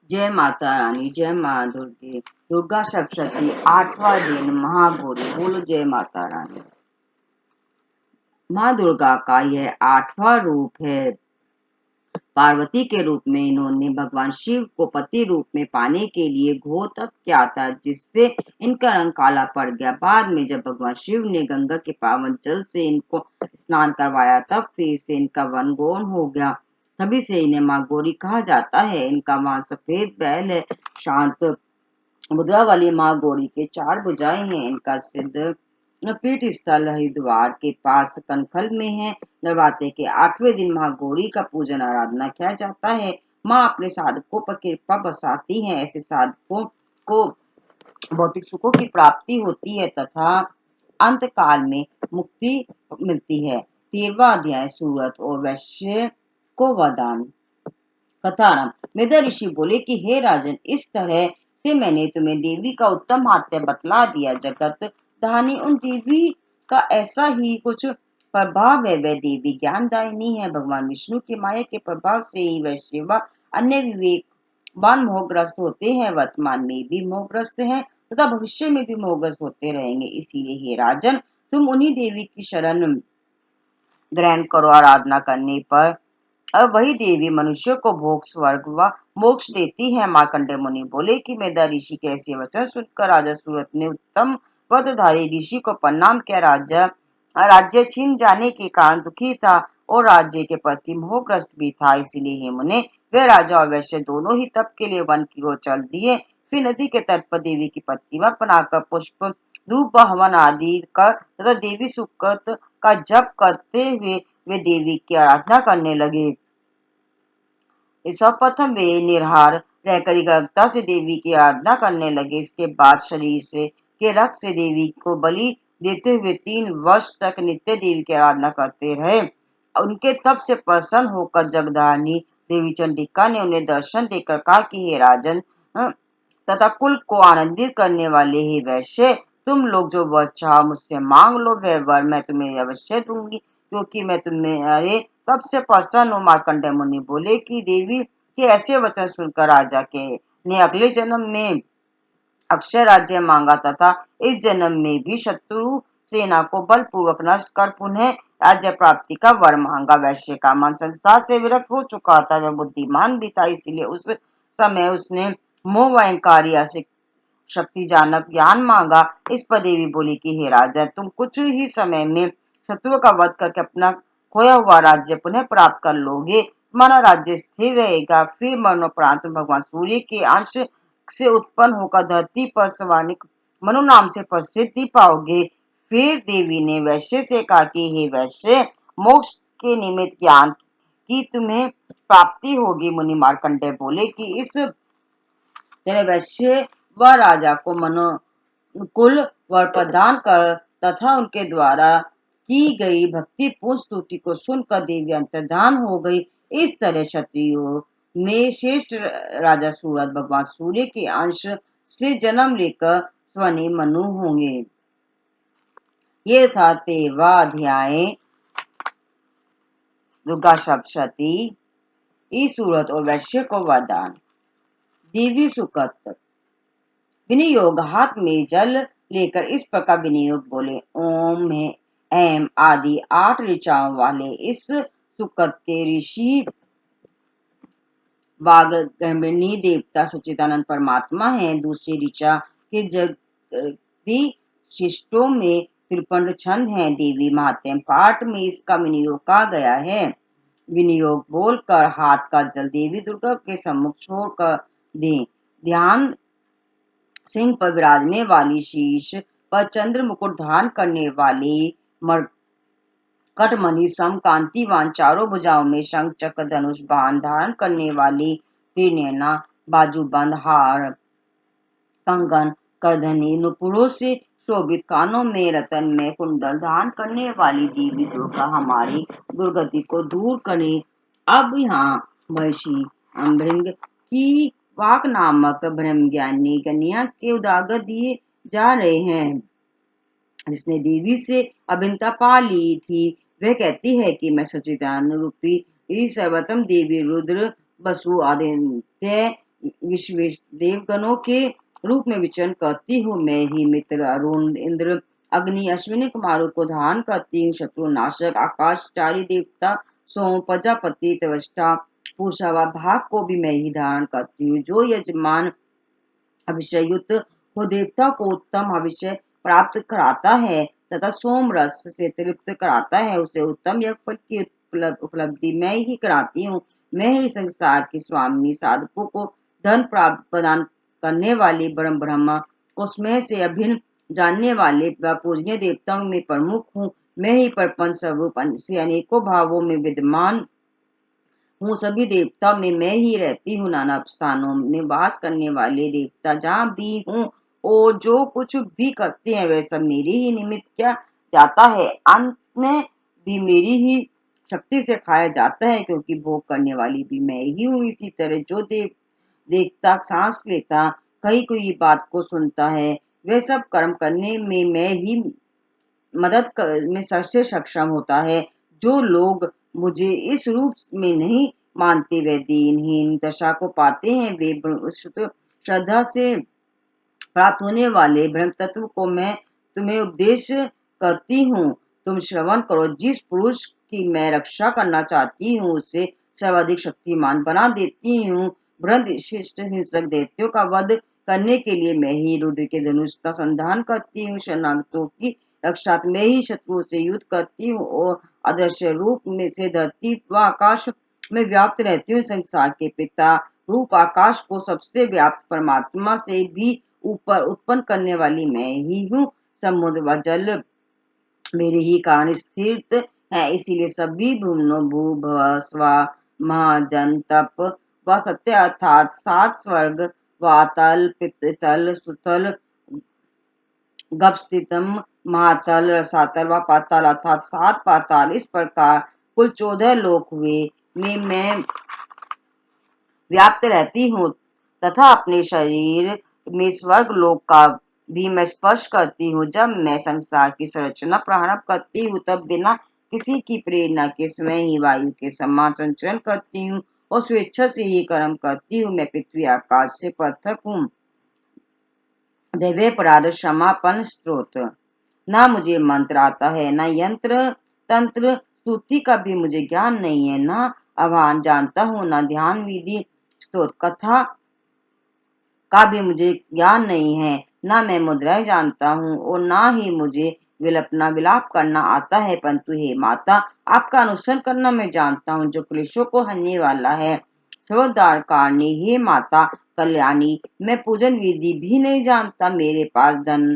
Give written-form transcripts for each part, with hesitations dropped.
जय माता रानी, जय माँ दुर्गे। दुर्गा सप्तशती 8वां दिन महागौरी। बोलो जय माता रानी। माँ दुर्गा का यह 8वां रूप है। पार्वती के रूप में इन्होंने भगवान शिव को पति रूप में पाने के लिए घोर तप किया था, जिससे इनका रंग काला पड़ गया। बाद में जब भगवान शिव ने गंगा के पावन जल से इनको स्नान करवाया, तब फिर से इनका वर्ण गौर हो गया। तभी से इन्हें माँ गौरी कहा जाता है। इनका वाहन सफेद बैल है। शांत मुद्रा वाली माँ गौरी के 4 भुजाएं हैं। इनका सिद्ध पीठ स्थल हरिद्वार के पास कनखल में है। नवरात्रि के 8वें दिन माँ गौरी का पूजन आराधना किया जाता है। माँ अपने साधकों पर कृपा बरसाती हैं। ऐसे साधकों को भौतिक सुखों की प्राप्ति होती है तथा अंत काल में मुक्ति मिलती है। 13वां अध्याय सूरत और वैश्य को वरदान। कथारंभ। मेधा ऋषि बोले कि हे राजन, इस तरह से मैंने तुम्हें देवी का उत्तम महात्म्य बतला दिया। जगत धानी उन देवी का ऐसा ही कुछ प्रभाव है। वह देवी ज्ञानदायिनी है। भगवान विष्णु की माया के प्रभाव से ही वह शिवा अन्य विवेकवान मोहग्रस्त होते हैं। वर्तमान में भी मोहग्रस्त हैं तथा भविष्य में भी मोहग्रस्त होते रहेंगे। इसीलिए हे राजन, तुम उन्हीं देवी की शरण ग्रहण करो। आराधना करने पर अब वही देवी मनुष्य को भोग, स्वर्ग व मोक्ष देती है। मार्कंडेय मुनि बोले कि मेधा ऋषि के ऐसे वचन सुनकर राजा सूरत ने उत्तम पदधारी ऋषि को प्रणाम किया। राज्य छीन जाने के कारण दुखी था और राज्य के प्रति मोहग्रस्त भी था। इसीलिए हे मुने, वे राजा और वैश्य दोनों ही तप के लिए वन की ओर चल दिए। फिर नदी के तट पर देवी की प्रतिमा बनाकर पुष्प, धूप व हवन आदि कर तथा देवी सुकत का जप करते हुए वे देवी की आराधना करने लगे। सर्वप्रथम वे निराहार रहकर एकाग्रता से देवी की आराधना करने लगे। इसके बाद शरीर से के रक्त से देवी को बलि देते हुए 3 वर्ष तक नित्य देवी की आराधना करते रहे। उनके तप से प्रसन्न होकर जगदानी देवी चंडिका ने उन्हें दर्शन देकर कहा कि हे राजन तथा कुल को आनंदित करने वाले हे वैश्य, तुम लोग जो वर चाहो मुझसे मांग लो, वह वर मैं तुम्हें अवश्य दूंगी, क्योंकि मैं तुम्हारे तब से प्रसन्न हूँ। मार्कंडेय मुनि बोले कि देवी के ऐसे वचन सुनकर राजा के ने अगले जन्म में अक्षय राज्य मांगा तथा इस जन्म में भी शत्रु सेना को बलपूर्वक नष्ट कर पुनः राज्य प्राप्ति का वर मांगा। वैश्य का मन संसार से विरक्त हो चुका था। वह बुद्धिमान भी था, इसीलिए उस समय उसने मोह व अहंकार या शक्ति जानक ज्ञान मांगा। इस पर देवी बोली कि हे राजा, तुम कुछ ही समय में शत्रुओं का वध करके अपना खोया हुआ राज्य पुनः प्राप्त कर लोगे। तुम्हारा राज्य स्थिर रहेगा। फिर मरणोपरांत भगवान सूर्य के अंश से उत्पन्न होकर धरती पर स्वानिक मनु नाम से प्रसिद्धि पाओगे। फिर देवी ने वैश्य से कहा कि हे वैश्य, मोक्ष के निमित्त ज्ञान की तुम्हें प्राप्ति होगी। मुनि मार्कंडेय बोले कि इस तरह वैश्य व राजा को मनोनुकूल वर प्रदान कर तथा उनके द्वारा की गई भक्तिपूर्ण स्तुति को सुनकर देवी अंतर्धान हो गई। इस तरह क्षत्रियों में श्रेष्ठ राजा सूरत भगवान सूर्य के अंश से जन्म लेकर स्वनि मनु होंगे। ये था 13वां अध्याय दुर्गा सप्तशती, इस सूरत और वैश्य को वरदान। देवी सुकत। विनियोग। हाथ में जल लेकर इस प्रकार विनियोग बोले, ओम में एम आदि 8 ऋचाओं वाले इस सुकत के ऋषि वाग्गर्भिणी देवता सच्चिदानंद परमात्मा हैं। दूसरी ऋचा के जगदी शिष्टों में 53 छंद हैं। देवी महात्म्य पाठ में इसका विनियोग कहा गया है। विनियोग बोलकर हाथ का जल देवी दुर्गा के सम्मुख छोड़कर दें। ध्यान सिंह पर विराजने वाली, शीश पर चंद्र मुकुट धारण करने वाली, कटमणि सम कांतिवान, चारों भुजाओं में शंख चक्र धनुष बाण धारण करने वाली, त्रिनयना, बाजूबंद, हार कंगन करधनी, नुपुरों से शोभित, कानों में रतन में कुंडल धारण करने वाली देवी दुर्गा हमारी दुर्गति को दूर करे। अब यहाँ महर्षि अम्भृंग की वाक नामक ब्रह्म ज्ञानी कन्या के उदागर दिए जा रहे हैं, जिसने देवी से अभिन्नता पा ली थी। वह कहती है कि मैं सच्चिदानंद रूपी सर्वोत्तम देवी रुद्र, वसु, आदित्य विश्वेश देवगणों के रूप में विचरण करती हूँ। मैं ही मित्र, अरुण, इंद्र, अग्नि, अश्विनी कुमारों को धारण करती हूँ। शत्रुनाशक, आकाशचारी देवता, सोम, प्रजापति, त्वष्टा, पूषा व भाग को भी मैं ही धारण करती हूँ। जो यजमान अभिषयुक्त हो देवता को उत्तम अभिषय प्राप्त कराता है तथा सोम रस से तृप्त कराता है, उसे उत्तम यज्ञ की उपलब्धि मैं ही कराती हूँ। मैं ही संसार की स्वामिनी, साधकों को धन प्राप्त प्रदान करने वाली, ब्रह्म ब्रह्म को स्मय से अभिन्न जानने वाले व पूजनीय देवताओं में प्रमुख हूँ। मैं ही प्रपंच स्वरूप से अनेकों भावों में विद्यमान हूँ। सभी देवता में मैं ही रहती हूँ। नाना स्थानों में वास करने वाले देवता जहाँ भी हूँ और जो कुछ भी करते हैं वह सब मेरे ही निमित्त किया जाता है। अंत में भी मेरी ही शक्ति से खाया जाता है, क्योंकि भोग करने वाली भी मैं ही हूँ। इसी तरह जो देखता, सांस लेता, कहीं कोई बात को सुनता है, वह सब कर्म करने में मैं ही में सबसे सक्षम होता है। जो लोग मुझे इस रूप में नहीं मानते वे दीनहीन दशा को पाते हैं। वे श्रद्धा से प्राप्त होने वाले ब्रह्म तत्व को मैं तुम्हें उपदेश करती हूँ। तुम श्रवण करो। जिस पुरुष की मैं रक्षा करना चाहती हूँ उसे सर्वाधिक शक्तिमान बना देती हूँ। बृहद शिष्ट हिंसक दैत्यों का वध करने के लिए मैं ही रुद्र के धनुष का संधान करती हूँ। शरणागतों की रक्षा में ही शत्रुओं से युद्ध करती हूँ और अदृश्य रूप में से धरती व आकाश में व्याप्त रहती हूँ। संसार के पिता रूप आकाश को सबसे व्याप्त परमात्मा से भी ऊपर उत्पन्न करने वाली मैं ही हूँ। समुद्र व जल मेरे ही कारण स्थित है, इसीलिए सभी भुवनों भू भव स्व महाजन तप व सत्य अर्थात सात स्वर्ग वातल पितल सुतल गपस्थितम महातल रसातल व पाताल अर्थात सात पाताल, इस प्रकार कुल 14 लोक हुए में मैं व्याप्त रहती हूँ तथा अपने शरीर में स्वर्ग लोक का भी मैं स्पर्श करती हूँ। जब मैं संसार की संरचना प्रारंभ करती हूँ तब बिना किसी की प्रेरणा के स्वयं ही वायु के समान संचरण करती हूँ और स्वेच्छा से ही कर्म करती हूँ। मैं पृथ्वी आकाश से पृथक हूँ। दैवे पराध क्षमापन स्त्रोत। ना मुझे मंत्र आता है, ना यंत्र तंत्र स्तुति का भी मुझे ज्ञान नहीं है, ना आह्वान जानता हूँ, ना ध्यान विधि स्तोत्र कथा का भी मुझे ज्ञान नहीं है। ना मैं मुद्राएं जानता हूँ और ना ही मुझे विलाप करना आता है, परंतु हे माता आपका अनुसरण करना मैं जानता हूँ, जो क्लेशों को हरने वाला है। सर्वोद्धार कारणी हे माता कल्याणी, मैं पूजन विधि भी नहीं जानता। मेरे पास धन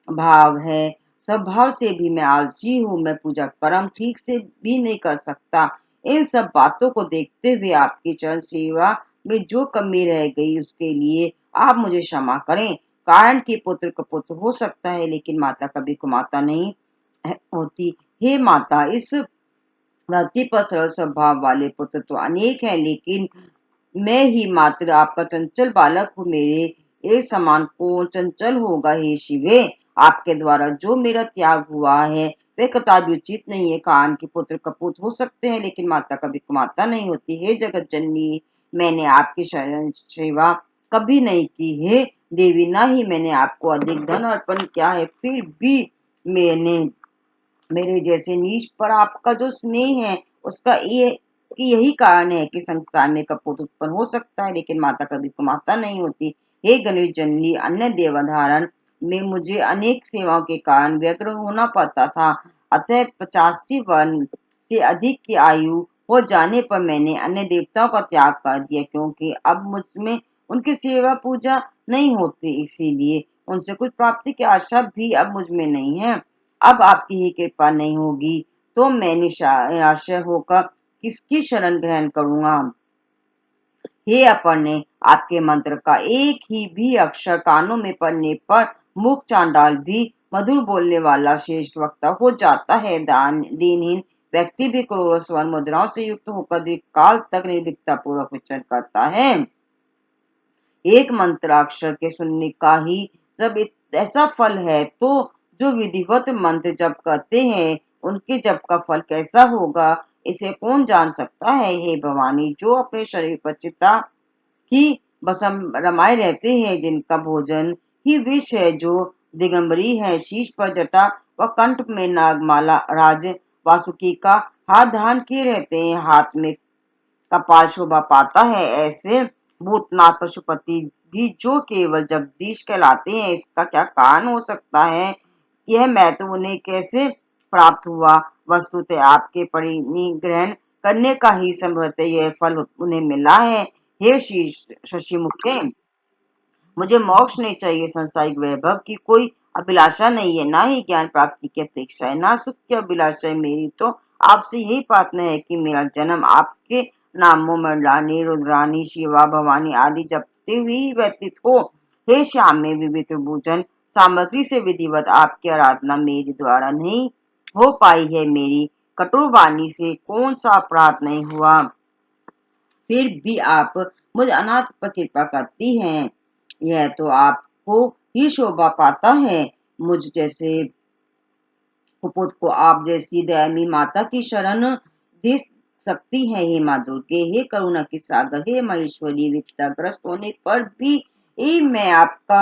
भाव है, स्वभाव से भी मैं आलसी हूँ। मैं पूजा कर्म ठीक से भी नहीं कर सकता। इन सब बातों को देखते हुए आपकी चरण सेवा में जो कमी रह गई उसके लिए आप मुझे क्षमा करें। कारण की पुत्र का पुत्र हो सकता है, लेकिन माता कभी कुमाता नहीं होती। हे माता, इस धरती पर सरल स्वभाव वाले पुत्र तो अनेक हैं, लेकिन मैं ही मात्र आपका चंचल बालक हूँ। मेरे एक समान कौन चंचल होगा। हे शिवे, आपके द्वारा जो मेरा त्याग हुआ है वह कदापि उचित नहीं है। कान के पुत्र कपूत हो सकते हैं, लेकिन माता कभी कुमाता नहीं होती। हे जगत जननी, मैंने आपकी शरण सेवा कभी नहीं की। हे देवी, ना ही मैंने आपको अधिक धन अर्पण किया है, फिर भी मैंने मेरे जैसे नीच पर आपका जो स्नेह है उसका ये कि यही कारण है कि संसार में कपूत उत्पन्न हो सकता है, लेकिन माता कभी कुमाता नहीं होती। हे गणेश जननी, अन्य देवधारण में मुझे अनेक सेवाओं के कारण व्यग्र होना पड़ता था। अतः 85 वर्ष से अधिक की आयु हो जाने पर मैंने अन्य देवताओं का त्याग कर दिया, क्योंकि अब मुझमें उनकी सेवा पूजा नहीं होती। इसीलिए उनसे कुछ प्राप्ति की आशा भी अब मुझ में नहीं है। अब आपकी ही कृपा नहीं होगी तो मैं निराशय होकर किसकी शरण ग्रहण करूंगा। हे अपर्णे, आपके मंत्र का एक ही भी अक्षर कानों में पड़ने पर मुख चांडाल भी मधुर बोलने वाला श्रेष्ठ वक्ता हो जाता है। दीनहीन व्यक्ति भी करोड़ों स्वर्ण मुद्राओं से युक्त होकर दीर्घ काल तक निर्भीकता पूर्वक विचरण करता है। एक मंत्राक्षर के सुनने का ही जब ऐसा फल है, तो जो विधिवत मंत्र जप करते हैं उनके जप का फल कैसा होगा, इसे कौन जान सकता है। हे भवानी, जो अपने शरीर पर चिता की बस हम रमाए रहते हैं, जिनका भोजन ही विष है, जो दिगंबरी है, शीश पर जटा व कंठ में नागमाला, राज वासुकी का हाथ धारण किए रहते हैं, हाथ में कपाल शोभा पाता है। ऐसे भूतनाथ पशुपति भी जो केवल जगदीश कहलाते हैं, इसका क्या कारण हो सकता है? यह महत्व उन्हें कैसे प्राप्त हुआ? वस्तुतः आपके परिनिग्रहण करने का ही संभवतः यह फल उन्हें मिला है। हे शशि मुखे, मुझे मोक्ष नहीं चाहिए, सांसारिक वैभव की कोई अभिलाषा नहीं है, ना ही ज्ञान प्राप्ति की अपेक्षा है, ना सुख की अभिलाषा है। मेरी तो आपसे यही प्रार्थना है कि मेरा जन्म आपके नामों मृणानी, रुद्रानी, शिवा, भवानी आदि जपते हुए ही व्यतीत हो। हे श्याम में विविध भोजन सामग्री से विधिवत आपकी आराधना मेरे द्वारा नहीं हो पाई है। मेरी कठोर वाणी से कौन सा अपराध नहीं हुआ, फिर भी आप मुझ अनाथ पर कृपा करती हैं। यह तो आपको ही शोभा पाता है। मुझ जैसे कुपुत को आप जैसी दयामी माता की शरण दे सकती है। हे माँ दुर्गे, हे करुणा की सागर, हे महेश्वरी, विपदाग्रस्त होने पर भी मैं आपका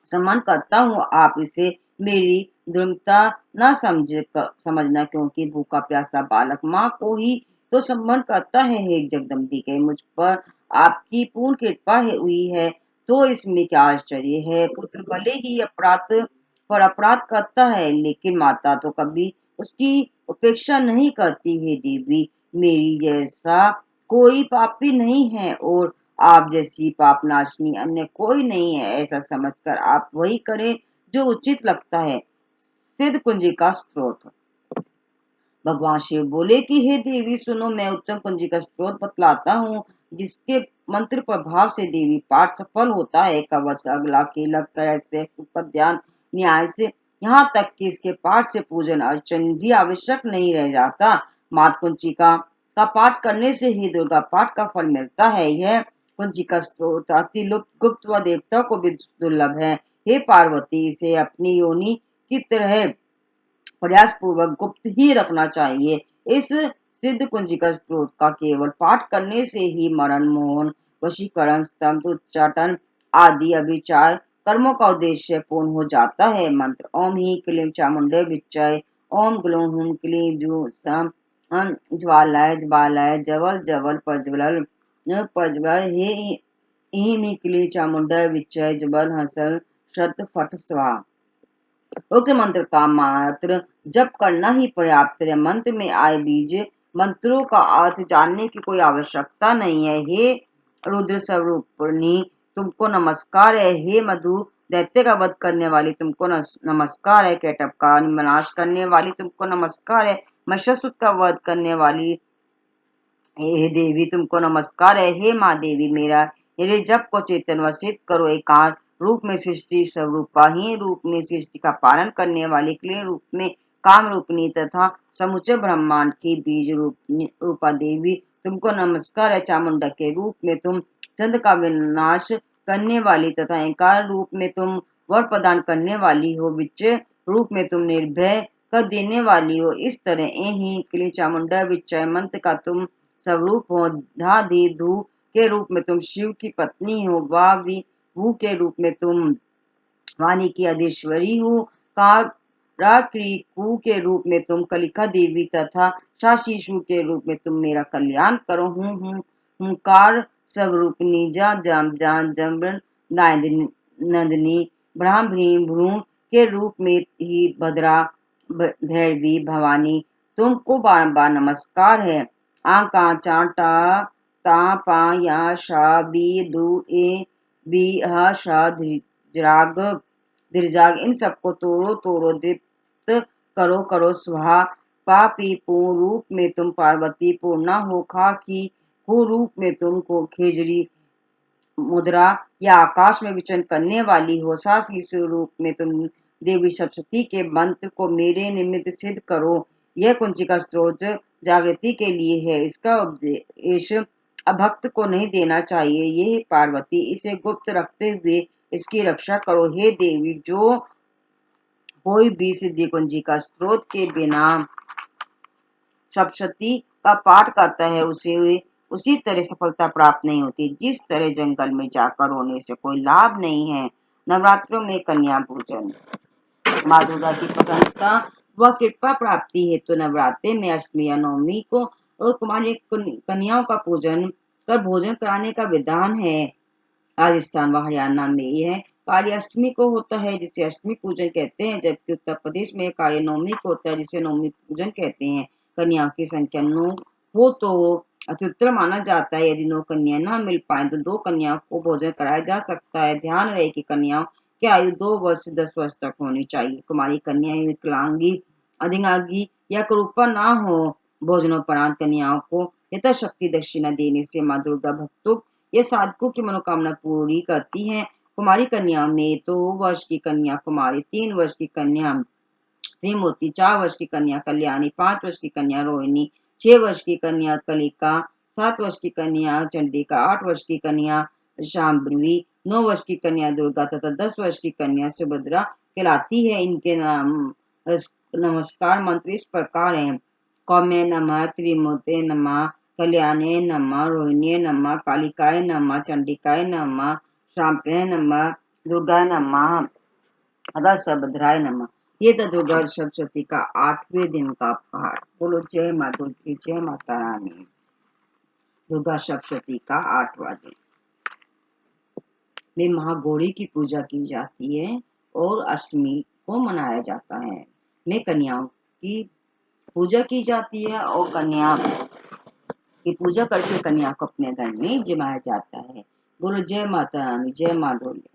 सम्मान करता हूँ। आप इसे मेरी दुर्मता न समझना, क्योंकि भूखा प्यासा बालक माँ को ही तो सम्मान करता है। हे जगदम्बिके, मुझ पर आपकी पूर्ण कृपा हुई है, तो इसमें क्या आश्चर्य है? पुत्र भले ही अपराध पर अपराध करता है, लेकिन माता तो कभी उसकी उपेक्षा नहीं करती है। देवी, मेरी जैसा कोई पापी नहीं है और आप जैसी पापनाशनी अन्य कोई नहीं है। ऐसा समझकर आप वही करें जो उचित लगता है। सिद्ध कुंजी का स्त्रोत। भगवान शिव बोले कि हे देवी सुनो, मैं उत्तम कुंजी का स्त्रोत बतलाता हूँ, जिसके मंत्र प्रभाव से देवी पाठ सफल होता है। कवच, अगला, कीलक, कैसे का ध्यान न्याय से, यहाँ तक कि इसके पाठ से पूजन अर्चन भी आवश्यक नहीं रह जाता। मात कुंचिका का पाठ करने से ही दुर्गा पाठ का फल मिलता है। यह कुंचिका स्त्रोत अति गुप्त व देवता को भी दुर्लभ है। हे पार्वती, इसे अपनी योनि की तरह प्रयास पूर्वक गुप्त ही रखना चाहिए। इस सिद्ध कुंजिका स्त्रोत का केवल पाठ करने से ही मरण, मोहन, वशीकरण, स्तंभ, उच्चाटन आदि अभिचार कर्मों का उद्देश्य पूर्ण हो जाता है। मंत्र ओम ही क्लीं चामुंडे विच्चय, ओम ग्लूं हुम क्लीं जू सम ज्वालाय ज्वालाय, जवल जवल प्रज्वल प्रज्वल, हे ईम ही क्लीं चामुंडे विच्चय, जबल हसल शत फट स्वाहा। उक्त मंत्र का मात्र जप करना ही पर्याप्त है। मंत्र में आए बीज मंत्रों का अर्थ जानने की कोई आवश्यकता नहीं है। हे रुद्र स्वरूपिणी, तुमको नमस्कार है। हे मधु, दैत्य का वध करने वाली, तुमको नमस्कार है। कैटअप का विनाश करने वाली, तुमको नमस्कार है। महिषासुर का वध करने वाली हे देवी, तुमको नमस्कार है। हे माँ देवी, मेरे जप को चेतन व सिद्ध करो। एकार रूप में सृष्टि स्वरूपा, ही रूप में सृष्टि का पालन करने वाली, क्लीन रूप में काम रूपनी तथा समुचे ब्रह्मांड की बीज रूपा देवी, तुमको नमस्कार है। चामुंडा के रूप में तुम चंद्र का विनाश करने वाली तथा एकार रूप में तुम वर प्रदान करने वाली हो। विजय रूप में तुम निर्भय कर देने वाली हो। इस तरह ही क्ली चामुंडा विजय मंत्र का तुम स्वरूप हो। धा धी धू के रूप में तुम शिव की पत्नी हो। वा वी वू के रूप में तुम वाणी की अधीश्वरी हो। का रा क्री कू के रूप में तुम कलिका देवी तथा शाशीशु के रूप में तुम मेरा कल्याण करो। हुंकार स्वरूप निजा जाम जान जम्र नंदिनी ब्राह्मणी भ्रू के रूप में ही भद्रा भैरवी भवानी, तुमको बार बार नमस्कार है। आका चाटा ता पा या शा बी दू ए बी ह शा धीराग धीरजाग, इन सबको तोड़ो तोड़ो दीप्त करो करो स्वाहा। पापी पूर्ण रूप में तुम पार्वती, पूर्णा हो खा की हो रूप में तुमको खेजरी मुद्रा या आकाश में विचरण करने वाली हो। सासी स्वरूप में तुम देवी सप्तती के मंत्र को मेरे निमित्त सिद्ध करो। यह कुंचिका स्त्रोत जागृति के लिए है, इसका उपदेश अभक्त को नहीं देना चाहिए। ये पार्वती, इसे गुप्त रखते हुए इसकी रक्षा करो। हे देवी, जो कोई भी सिद्धि कुंजिका स्त्रोत के बिना सप्तशती का पाठ करता है, उसी तरह सफलता प्राप्त नहीं होती। जिस तरह जंगल में जाकर रोने से कोई लाभ नहीं है। नवरात्रों में कन्या पूजन। माँ दुर्गा की प्रसन्नता व कृपा प्राप्ति हेतु नवरात्रि में अष्टमी या नवमी को कुमारी कन्याओं का पूजन कर भोजन कराने का विधान है। राजस्थान व हरियाणा में यह कार्य अष्टमी को होता है, जिसे अष्टमी पूजन कहते हैं, जबकि उत्तर प्रदेश में कार्य नवमी को होता है, जिसे नवमी पूजन कहते हैं। कन्याओं की संख्या 9 हो तो अत्युत्तर माना जाता है। यदि 9 कन्या न मिल पाए तो 2 कन्याओं को भोजन कराया जा सकता है। ध्यान रहे कि कन्याओं की आयु 2 वर्ष से 10 वर्ष तक होनी चाहिए। कुमारी कन्या विकलांगी, अधिकांगी या कुरूपा न हो। भोजनोपरांत कन्याओं को यथाशक्ति दक्षिणा देने से माँ दुर्गा भक्तों ये साधकों की मनोकामना पूरी करती हैं। कुमारी कन्या में 2 वर्ष की कन्या कुमारी, 3 वर्ष की कन्या त्रिमूर्ति, 4 वर्ष की कन्या कल्याणी, 5 वर्ष की कन्या रोहिणी, 6 वर्ष की कन्या कलिका, 7 वर्ष की कन्या चंडिका, 8 वर्ष की कन्या शांभवी, 9 वर्ष की कन्या दुर्गा तथा 10 वर्ष की कन्या सुभद्रा कहलाती है। इनके नाम नमस्कार मंत्र इस प्रकार हैं। कौमे नमः, त्रिमूर्ते नमः, कल्याणे नमः, रोहिणी नमः, कालिकाय नमः, चंडिकाय नमः, शांभवे नमः, दुर्गा नमः, अदा सुभद्राय नमः। ये था दुर्गा सप्तशती का 8वें दिन का पाठ। बोलो जय माता दी, जय माता रानी। दुर्गा सप्तशती का 8वां दिन में महागौरी की पूजा की जाती है और अष्टमी को मनाया जाता है। में कन्याओं की पूजा की जाती है और कन्या की पूजा करके कन्या को अपने घर में जमाया जाता है। बोलो जय माता रानी, जय माँ दुर्गा।